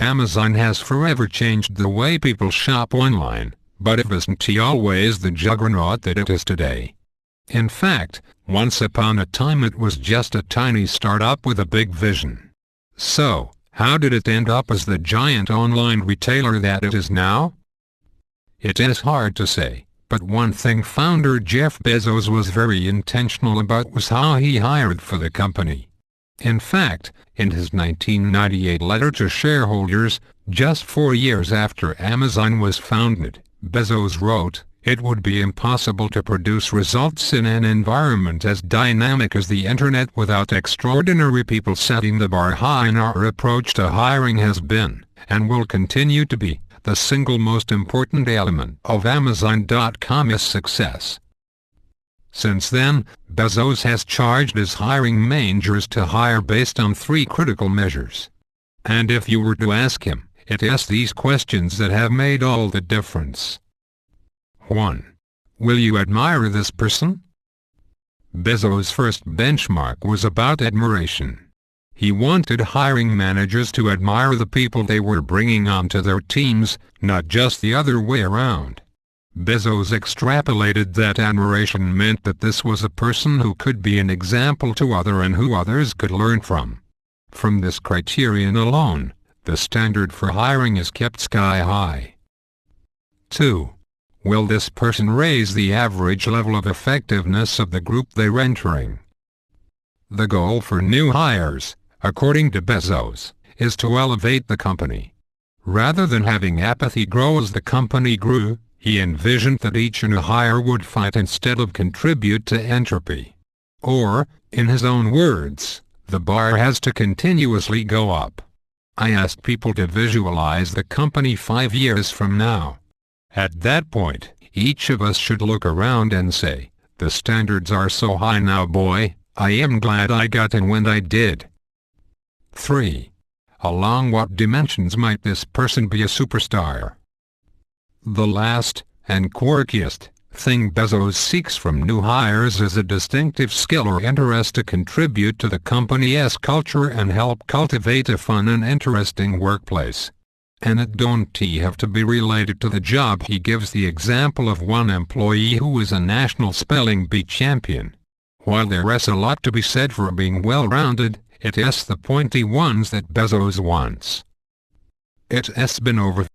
Amazon has forever changed the way people shop online, but it isn't always the juggernaut that it is today. In fact, once upon a time it was just a tiny startup with a big vision. So, how did it end up as the giant online retailer that it is now? It is hard to say, but one thing founder Jeff Bezos was very intentional about was how he hired for the company. In fact, in his 1998 letter to shareholders, just 4 years after Amazon was founded, Bezos wrote, "It would be impossible to produce results in an environment as dynamic as the Internet without extraordinary people setting the bar high, and our approach to hiring has been, and will continue to be, the single most important element of Amazon.com's success." Since then, Bezos has charged his hiring managers to hire based on 3 critical measures. And if you were to ask him, it is these questions that have made all the difference. 1. Will you admire this person? Bezos' first benchmark was about admiration. He wanted hiring managers to admire the people they were bringing onto their teams, not just the other way around. Bezos extrapolated that admiration meant that this was a person who could be an example to others and who others could learn from. From this criterion alone, the standard for hiring is kept sky high. 2. Will this person raise the average level of effectiveness of the group they're entering? The goal for new hires, according to Bezos, is to elevate the company. Rather than having apathy grow as the company grew, he envisioned that each new hire would fight instead of contribute to entropy. Or, in his own words, the bar has to continuously go up. I asked people to visualize the company 5 years from now. At that point, each of us should look around and say, the standards are so high now, boy, I am glad I got in when I did. 3. Along what dimensions might this person be a superstar? The last, and quirkiest, thing Bezos seeks from new hires is a distinctive skill or interest to contribute to the company's culture and help cultivate a fun and interesting workplace. And it don't have to be related to the job. He gives the example of one employee who was a national spelling bee champion. While there is a lot to be said for being well-rounded, it is the pointy ones that Bezos wants. It has been over